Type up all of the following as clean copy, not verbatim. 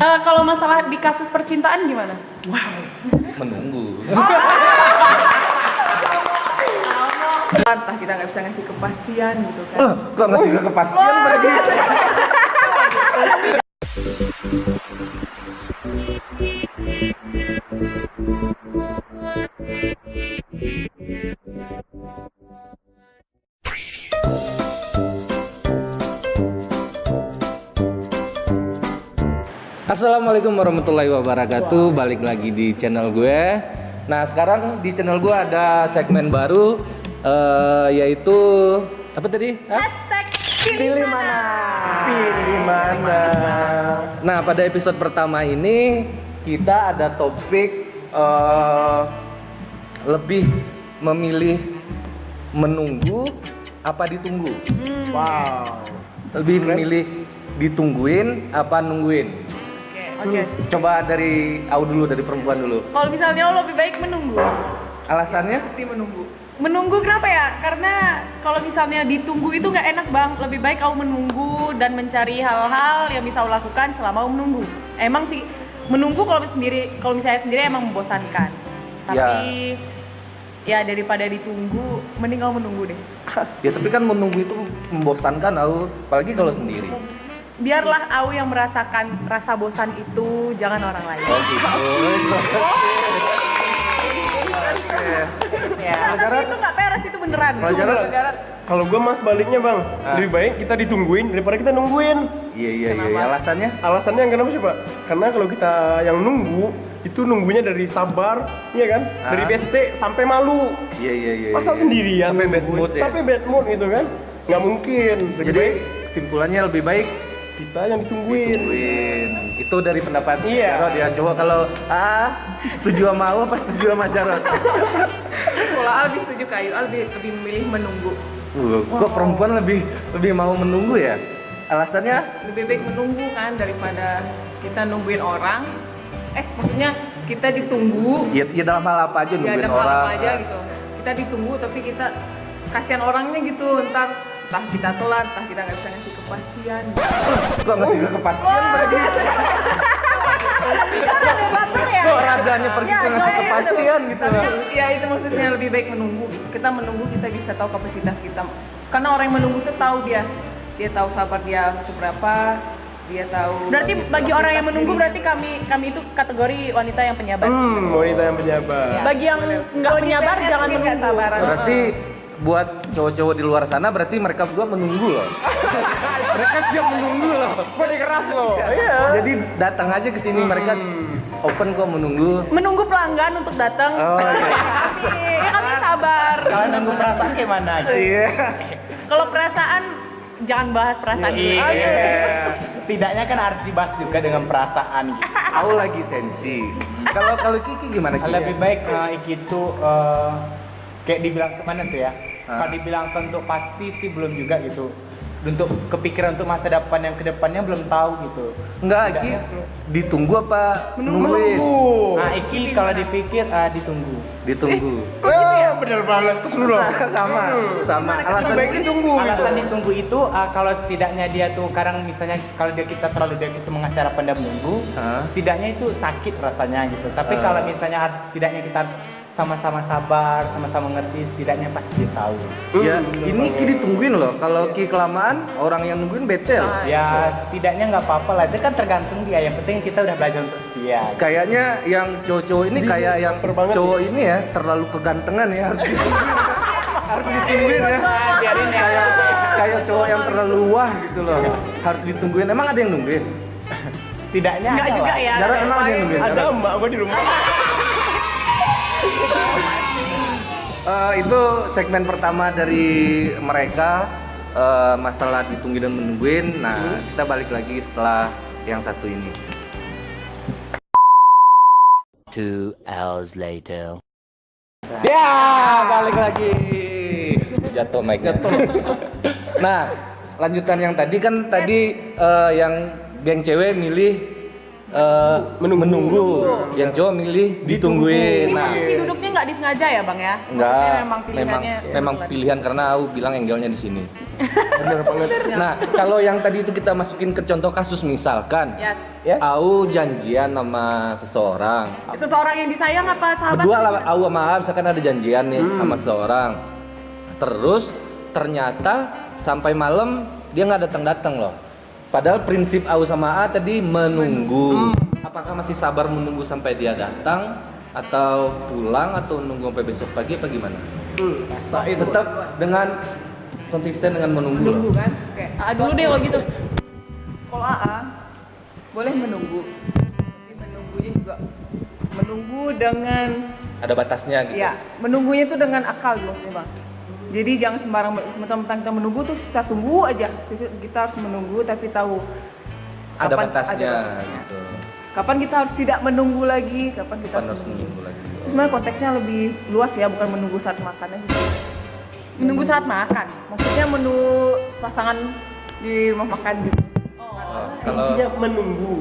Kalau masalah di kasus percintaan gimana? Menunggu. Entah kita nggak bisa ngasih kepastian gitu kan. Kok ngasih kepastian berarti? Assalamualaikum warahmatullahi wabarakatuh. Balik lagi di channel gue. Nah, sekarang di channel gue ada segmen baru, yaitu apa tadi? Hashtag Pilih mana? Pilih mana? Nah, pada episode pertama ini kita ada topik lebih memilih menunggu apa ditunggu. Wow. Lebih memilih ditungguin apa nungguin. Oke. Coba dari dulu, dari perempuan dulu. Kalau misalnya lo lebih baik menunggu. Alasannya? Pasti menunggu. Menunggu kenapa ya? Karena kalau misalnya ditunggu itu nggak enak bang. Lebih baik kau menunggu dan mencari hal-hal yang bisa kau lakukan selama kau menunggu. Emang sih menunggu kalau misalnya sendiri emang membosankan. Tapi ya daripada ditunggu, mending kau menunggu deh. Ya tapi kan menunggu itu membosankan, apalagi kalau sendiri. Biarlah aku yang merasakan rasa bosan itu, jangan orang lain. Oh gitu. Ya, tapi itu nggak peres, itu beneran. Kalau gue mas baliknya bang, lebih baik kita ditungguin daripada kita nungguin. Iya. Alasannya? Alasannya yang kenapa sih pak? Karena kalau kita yang nunggu itu nunggunya dari sabar, iya kan? Dari bete sampai malu. Iya. Masa sendirian? Sampai bad mood ya? Sampai bad mood gitu kan? Nggak mungkin. Lebih Jadi baik kesimpulannya lebih baik kita yang ditungguin. Itu dari pendapat Iya. Jarod ya. Coba kalau setuju sama aku apa setuju sama Jarod? Kalau Al lebih setuju kayu, Al lebih memilih menunggu. Kok perempuan lebih mau menunggu ya? Alasannya? Lebih baik menunggu kan daripada kita nungguin orang. Maksudnya kita ditunggu. Ya dalam hal apa aja Ya nungguin ada orang. apa aja gitu. Kita ditunggu tapi kita kasihan orangnya gitu. Entah kita telat, entah kita nggak bisa ngasih kepastian. Kok ngasih kepastian berarti? Ada baper ya? Kok radanya pergi ke ngasih kepastian gitu Tapi loh. kan ya itu maksudnya lebih baik menunggu. Kita menunggu kita bisa tahu kapasitas kita. Karena orang yang menunggu tuh tahu dia tahu sabar dia seberapa, dia tahu. Berarti bagi orang yang menunggu, berarti kami itu kategori wanita yang penyabar. Wanita yang penyabar. Bagi yang nggak penyabar jangan nggak menunggu. sabaran. Berarti buat cowok-cowok di luar sana berarti mereka berdua menunggu loh. Mereka siap menunggu loh. Body keras loh. Iya. Jadi datang aja ke sini, mereka open kok menunggu. Menunggu pelanggan untuk datang. Oh, iya. Kami sabar. Kalau nunggu perasaan kayak mana aja? Iya. Kalau perasaan jangan bahas perasaan. Iya. Setidaknya kan harus dibahas juga dengan perasaan gitu. Aku lagi sensi. Kalau Kiki gimana Kiki? Lebih baik Iki itu kayak dibilang kemana tuh ya? Kalau dibilang untuk pasti sih belum juga gitu. Untuk kepikiran untuk masa depan yang kedepannya belum tahu gitu. Enggak, Iki ditunggu apa nungguin? Nah, Iki kalau dipikir ditunggu. Ditunggu. Bener banget. Terus lu dong. Sama. Alasan Lebih baik ditunggu. Alasan ditunggu itu kalau setidaknya dia tuh kadang misalnya kalau kita terlalu dia itu mengasih harapan dan menunggu, setidaknya itu sakit rasanya gitu. Tapi kalau misalnya harus setidaknya kita harus sama-sama sabar, sama-sama ngerti, setidaknya pasti dia tahu. Ya, ini Ki ditungguin loh. Kalau Ki kelamaan, orang yang nungguin bete loh. Ya setidaknya nggak apa-apa lah, itu kan tergantung dia. Yang penting kita udah belajar untuk setia. Kayaknya yang cowok-cowok ini kayak yang cowok ini ya terlalu kegantengan ya, harus ditungguin. Harus ditungguin ya. Biarin ya. Kayak cowok yang terlalu wah gitu loh. Harus ditungguin. Emang ada yang nungguin? Setidaknya Enggak ada juga lah. ya. Jarang emang ada yang nungguin? Ada mbak gue di rumah. Itu segmen pertama dari mereka, masalah ditungguin dan menungguin. Nah, kita balik lagi setelah yang satu ini. 2 hours later. Ya, balik lagi. Jatuh mic-nya. Nah, lanjutan yang tadi kan yang geng cewek milih menunggu. Yang cowok milih ditungguin. Ini Nah, posisi duduknya nggak nggak disengaja ya bang ya? Enggak, Maksudnya memang pilihannya. memang pilihan karena aku bilang angle-nya di sini. Bener banget. Nah, kalau yang tadi itu kita masukin ke contoh kasus misalkan, Yes. Ya? aku janjian sama seseorang. Seseorang yang disayang apa sahabat? Berdua lah, aku sama A misalkan ada janjian nih sama seseorang. Terus ternyata sampai malam dia nggak datang-datang loh. Padahal prinsip aku sama A tadi menunggu. Apakah masih sabar menunggu sampai dia datang atau pulang atau nunggu sampai besok pagi apa gimana? Saya tetap dengan konsisten dengan menunggu. Menunggu loh. kan? Oke. Dulu deh kalau gitu. Kalau AA boleh menunggu. Tapi menunggunya juga menunggu dengan Ada batasnya gitu. ya, menunggunya itu dengan akal maksudnya, Bang. Jadi jangan sembarang mentang-mentang kita menunggu tuh kita tunggu aja. Kita harus menunggu tapi tahu Ada kapan batasnya, ada batasnya. gitu. Kapan kita harus tidak menunggu lagi, kapan kita Kapan harus harus menunggu. menunggu lagi? Itu sebenarnya konteksnya lebih luas ya, bukan menunggu saat makan aja. Menunggu saat makan. Maksudnya menu pasangan di rumah makan gitu. Oh, kalau Intinya menunggu.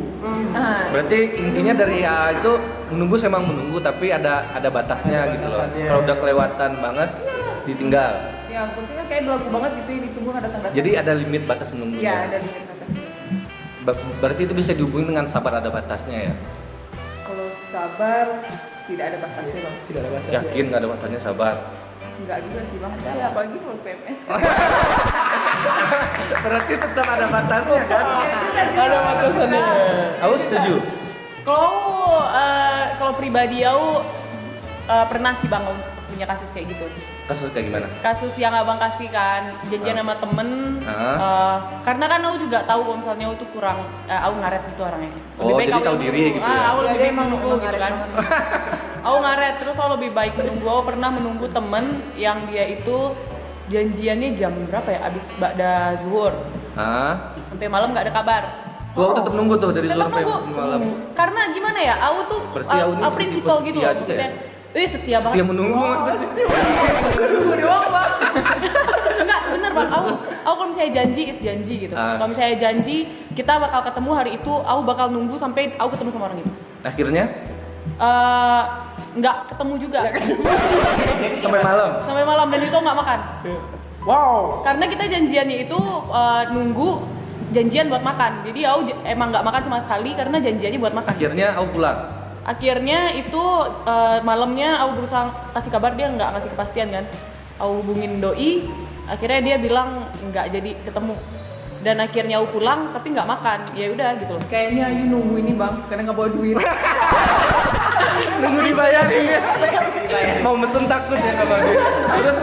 Ah, berarti intinya dari A itu menunggu memang menunggu tapi ada batasnya gitu loh. batasannya. Kalau udah kelewatan banget ditinggal. yang penting kan kayak berlaku banget gitu ya, ditunggu nggak datang-datang. Jadi ada limit batas menunggunya. Iya, ada limit batasnya. Berarti itu bisa dihubungi dengan sabar ada batasnya ya? Kalau sabar tidak ada batasnya, Bang. Tidak ada batas. Yakin nggak ada batasnya sabar? Enggak juga sih, Bang. Ada apalagi kalau PMS kan. Berarti tetap ada batasnya kan? Ada batasannya. Aku setuju. Kalau pribadi aku pernah sih bang punya kasus kayak gitu. Kasus kayak gimana? Kasus yang abang kasih kan janjian sama temen. Karena kan aku juga tahu kalau misalnya aku tuh kurang, aku ngaret gitu orangnya. Oh, jadi aku tahu menunggu. diri gitu ya? Aku Ya, lebih dia baik menunggu emang gitu ngaret kan. banget. Aku ngaret terus aku lebih baik menunggu. Aku pernah menunggu temen yang dia itu janjiannya jam berapa ya? Abis ba'da zuhur. Hah? Sampai malam nggak ada kabar. Tuh aku tetap nunggu tuh dari zuhur Tetap sampai nunggu. malam. Karena gimana ya? Aku tuh Berarti aku ini prinsipal tipe gitu setia loh. juga ya? Maksudnya, setia banget. Setia menunggu maksudnya. Tunggu doang bang. Enggak bener bang. Aku kalau misalnya janji is janji gitu. Kalau misalnya janji kita bakal ketemu hari itu, aku bakal nunggu sampai aku ketemu sama orang itu. Akhirnya Nggak ketemu juga. sampai malam. Sampai malam dan itu nggak makan. Wow. Karena kita janjiannya itu nunggu janjian buat makan. Jadi aku emang nggak makan sama sekali karena janjiannya buat makan. Akhirnya aku pulang. Akhirnya itu malamnya aku berusaha kasih kabar, dia nggak ngasih kepastian kan. Aku hubungin doi, akhirnya dia bilang nggak jadi ketemu. Dan akhirnya aku pulang tapi nggak makan. Ya udah gitu loh. Kayaknya Ayu nunggu ini, Bang, karena nggak bawa duit. Nunggu dibayarin ya. Mau mesen takut ya nggak bagus. Terus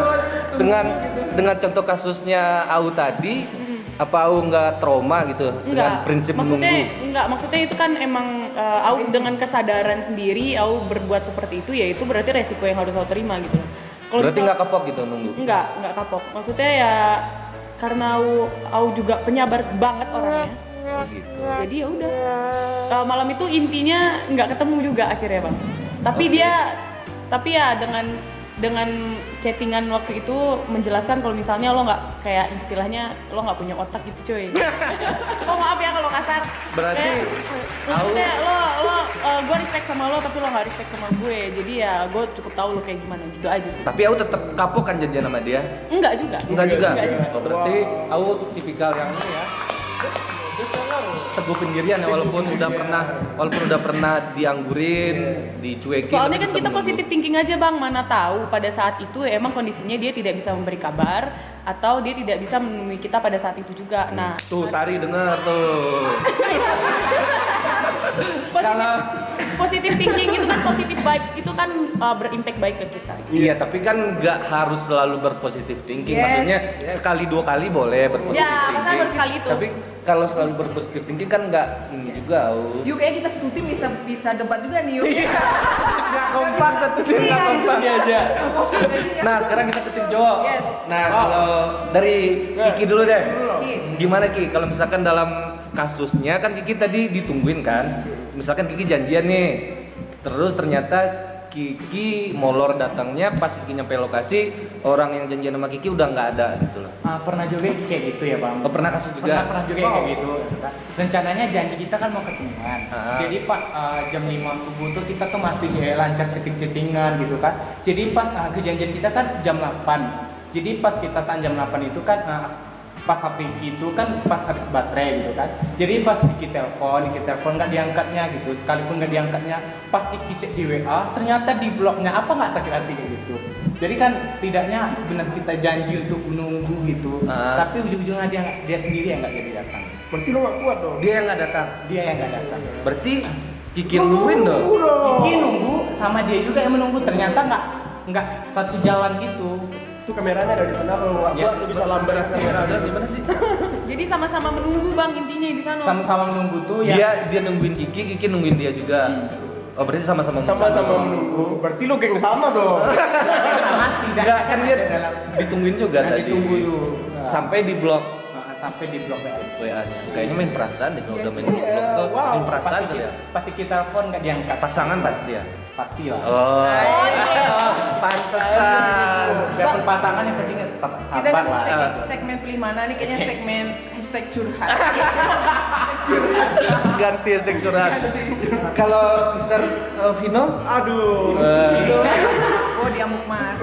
dengan contoh kasusnya Au tadi, apa Au nggak trauma gitu dengan prinsip menunggu? Maksudnya itu kan emang aku dengan kesadaran sendiri aku berbuat seperti itu, ya itu berarti resiko yang harus aku terima gitu loh. Kalau Berarti misal- nggak kapok gitu nunggu? Nggak kapok. Maksudnya ya karena aku juga penyabar banget orangnya. Gitu. Jadi ya udah. Malam itu intinya nggak ketemu juga akhirnya bang. Tapi ya dengan chattingan waktu itu menjelaskan kalau misalnya lo nggak kayak istilahnya lo nggak punya otak gitu coy. Oh maaf ya kalau kasar. Berarti maksudnya gue respect sama lo tapi lo nggak respect sama gue. Jadi ya gue cukup tahu lo kayak gimana gitu aja sih. Tapi Au tetap kapok kan janjian sama dia? Enggak juga. Enggak juga. Enggak juga. Oh, berarti Au tipikal yang ini ya. Teguh pendirian ya walaupun udah pernah dianggurin, dicuekin. Soalnya kan tetap kita menunggu. positif thinking aja bang, mana tahu pada saat itu emang kondisinya dia tidak bisa memberi kabar atau dia tidak bisa menemui kita pada saat itu juga. Nah, Tuh Sari denger tuh. positif thinking itu kan positive vibes itu kan berimpact baik ke kita. Iya, tapi kan nggak harus selalu berpositif thinking. Yes, Maksudnya sekali dua kali boleh berpositif Ya, thinking. masa baru sekali itu. Tapi kalau selalu berpositif thinking kan nggak ini juga. Au. Yuk, kayak kita satu tim bisa debat juga nih, yuk. Nggak kompak satu tim, nggak kompak aja. Nah, sekarang kita ke tim cowok. Yes. Nah, kalau dari Kiki dulu deh. Ki. Gimana Ki? Kalau misalkan dalam kasusnya kan Kiki tadi ditungguin kan? Misalkan Kiki janjian nih, terus ternyata Kiki molor datangnya, pas Kiki nyampe lokasi orang yang janjian sama Kiki udah nggak ada gitu loh. Pernah juga kayak gitu ya bang. Oh, pernah kasus juga? Pernah juga kayak gitu. Rencananya janji kita kan mau ketemuan. Jadi pas jam 5 subuh tuh kita tuh masih lancar chatting-chattingan gitu kan. Jadi pas kejanjian kita kan jam 8. Jadi pas kita saat jam 8 itu kan pas HP itu kan pas habis baterai gitu kan. Jadi pas Iki telepon nggak diangkatnya gitu. Sekalipun nggak diangkatnya, pas Iki cek di WA ternyata di bloknya. Apa nggak sakit hati kayak gitu? Jadi kan setidaknya sebenarnya kita janji untuk menunggu gitu. Tapi ujung-ujungnya dia sendiri yang nggak jadi datang. Berarti lo gak kuat dong. Dia yang nggak datang. Dia yang nggak datang. Berarti Kiki yang nungguin dong. Iki nunggu sama dia juga yang menunggu, ternyata nggak satu jalan gitu. Itu kameranya dari sana, kalau nggak kuat lo bisa lambat kamera. Gimana sih? Jadi sama-sama menunggu bang intinya di sana. Sama-sama menunggu tuh ya. Dia nungguin Kiki nungguin dia juga. Oh berarti sama-sama Sama-sama menunggu. Berarti lo geng sama dong. Sama tidak Enggak, kan dia ditungguin juga tadi. ditunggu yuk. Sampai di blok Sampai di blok WA. WA-nya. Kayaknya main perasaan deh kalau udah main blok tuh. wow. Main perasaan tuh ya. Pasti kita telepon nggak diangkat. Pasangan pasti ya. Pasti lah. Oh, pantesan. Biarpun pasangan yang penting tetap Kita sabar lah. segmen pilih mana nih kayaknya segmen #curhat. Ganti hashtag curhat. Kalau Mr. Vino, Aduh. Oh diamuk mas.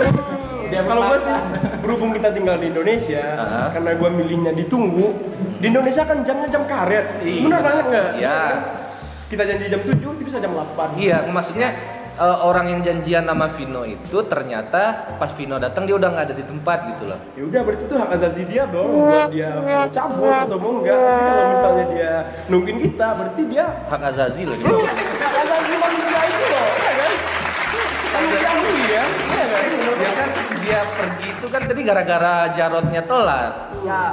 Kalau gue sih, berhubung kita tinggal di Indonesia, karena gue milihnya ditunggu. Di Indonesia kan jamnya jam karet. Benar banget nggak? Iya. Kita janji jam 7, itu bisa jam 8. Iya, maksudnya orang yang janjian sama Vino itu ternyata pas Vino datang dia udah nggak ada di tempat gitu loh. Ya udah, berarti itu hak asasi dia dong, buat dia mau cabut atau mau enggak. Tapi kalau misalnya dia nungguin kita, berarti dia Hak azazi lagi. hak asasi manusia itu loh, ya kan? Kan diakui ya, iya kan? Ya kan dia pergi itu kan tadi gara-gara Jarotnya telat. Ya.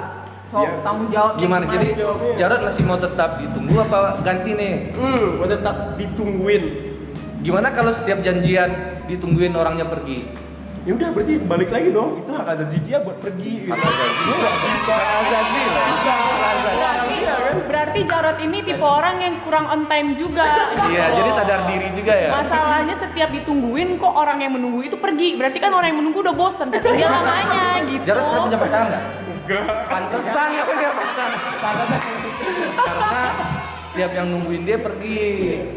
So Ya. tanggung jawab. Gimana? Jadi jawabnya? Jarot masih mau tetap ditunggu apa ganti nih? Gue tetap ditungguin. Gimana kalau setiap janjian ditungguin orangnya pergi? Ya udah, berarti balik lagi dong. Itu hak asasi dia buat pergi. Gitu. Hak asasi. Gue nggak bisa asasi lah. Bisa asasi. Iya kan? Berarti Jarot ini tipe orang yang kurang on time juga. Iya, gitu jadi loh. sadar diri juga ya. Masalahnya setiap ditungguin kok orang yang menunggu itu pergi. Berarti kan orang yang menunggu udah bosan dia lamanya gitu. Jarot sekarang punya pasangan nggak? Enggak. Pantesan nggak punya pasangan. Karena tiap yang nungguin dia pergi.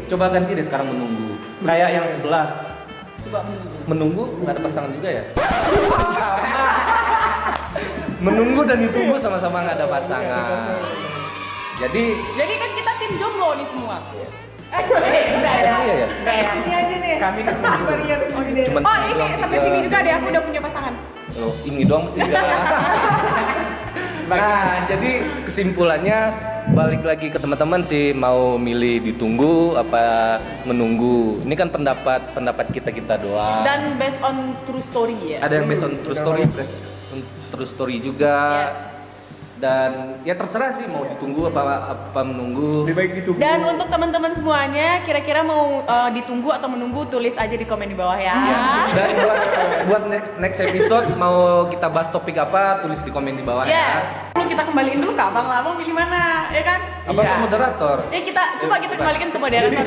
Coba ganti deh sekarang menunggu. Kayak yang sebelah. Coba menunggu. Menunggu nggak ada pasangan juga ya? Sama. Menunggu dan ditunggu sama-sama nggak ada pasangan. Jadi kan kita tim jomblo nih semua. Udah ya. iya ya. Sampai sini aja nih. Kami ditunggu. Sabar ya semua deh. Cuman Oh ini ini doang sampai tiga. sini juga deh aku udah punya pasangan. Loh, ini doang tiga. Nah, jadi kesimpulannya balik lagi ke teman-teman sih, mau milih ditunggu apa menunggu. Ini kan pendapat kita doang. Dan based on true story ya. Ada yang based on true story, true story juga. Dan ya terserah sih mau ditunggu apa menunggu. Lebih baik ditunggu. Dan untuk teman-teman semuanya, kira-kira mau ditunggu atau menunggu, tulis aja di komen di bawah ya. Dan buat next episode mau kita bahas topik apa, tulis di komen di bawah ya. Yes. Perlu kita kembaliin dulu ke abang pilih mana, ya kan? Apa tuh moderator? Kita kembalikan ke moderator.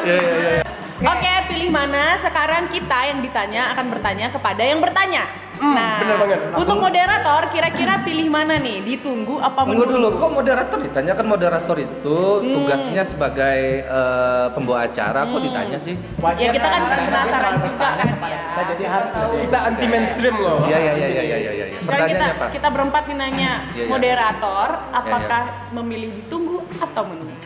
Iya. Oke, pilih mana? Sekarang kita yang ditanya akan bertanya kepada yang bertanya. Nah, bener banget. untuk moderator kira-kira pilih mana nih? Ditunggu apa Tunggu menunggu? dulu, kok moderator ditanya? Kan moderator itu tugasnya sebagai pembawa acara, kok ditanya sih? Ya, kita kan karena penasaran dia selalu juga bertanya kan, kepada ya. kita, jadi harus lebih- Kita anti mainstream loh. Iya. Sekarang Pertanyaannya apa? kita berempat nih nanya, Iya. moderator apakah memilih ditunggu atau menunggu?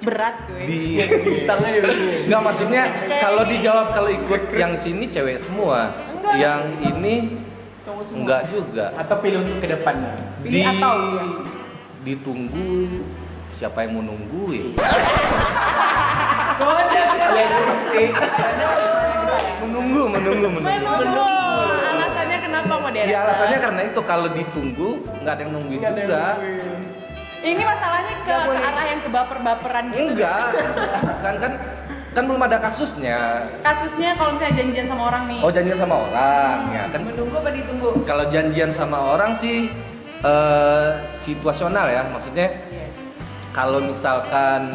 Berat cuy. Bintangnya di sini. Enggak, maksudnya kalau dijawab kalau ikut yang sini cewek semua. Enggak, Yang ini Cowok semua. enggak juga. Atau pilih untuk ke depannya. Pilih atau ya? Ditunggu, siapa yang mau nungguin? Menunggu. Menunggu. Alasannya kenapa moderator? Ya alasannya karena itu kalau ditunggu nggak ada yang nungguin Nggak ada yang juga. nungguin. Ini masalahnya ke arah yang kebaper-baperan gitu. Enggak. kan belum ada kasusnya. Kasusnya kalau misalnya janjian sama orang nih. Oh, janjian sama orang ya kan. Menunggu apa ditunggu? Kalau janjian sama orang sih situasional ya, maksudnya kalau misalkan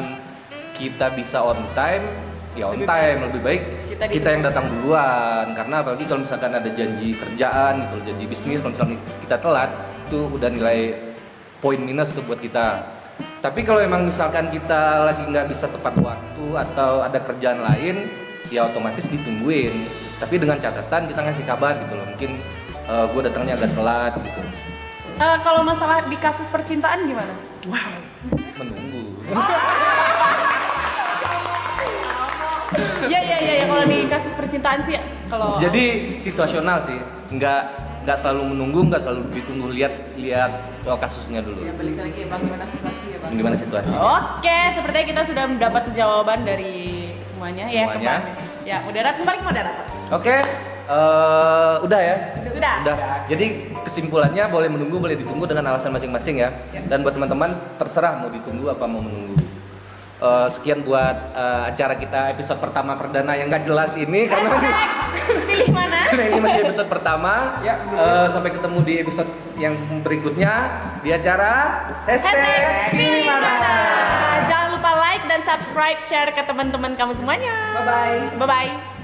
kita bisa on time, ya on time lebih baik kita yang datang duluan. Karena apalagi kalau misalkan ada janji kerjaan gitu, janji bisnis, kalau misalnya kita telat itu udah nilai poin minus tuh buat kita. Tapi kalau emang misalkan kita lagi nggak bisa tepat waktu atau ada kerjaan lain, ya otomatis ditungguin. Tapi dengan catatan kita ngasih kabar gitu loh, mungkin gue datangnya agak telat gitu. Kalau masalah di kasus percintaan gimana? Menunggu. Iya, kalau di kasus percintaan sih kalau Jadi situasional sih, nggak selalu menunggu, nggak selalu ditunggu, lihat kasusnya dulu. Ya balik lagi bagaimana situasi ya Bang. Gimana situasi? Oke, sepertinya kita sudah mendapat jawaban dari semuanya. Ya, kembali. Ya, moderator kembali ke moderator. Oke, udah ya. Sudah. Udah. Jadi kesimpulannya boleh menunggu, boleh ditunggu dengan alasan masing-masing ya. Dan buat teman-teman terserah mau ditunggu apa mau menunggu. Sekian buat acara kita episode pertama perdana yang nggak jelas ini karena Pilih mana? karena ini masih episode pertama. Ya, sampai ketemu di episode yang berikutnya di acara Pilih mana? Jangan lupa like dan subscribe, share ke teman-teman kamu semuanya. Bye bye. Bye bye.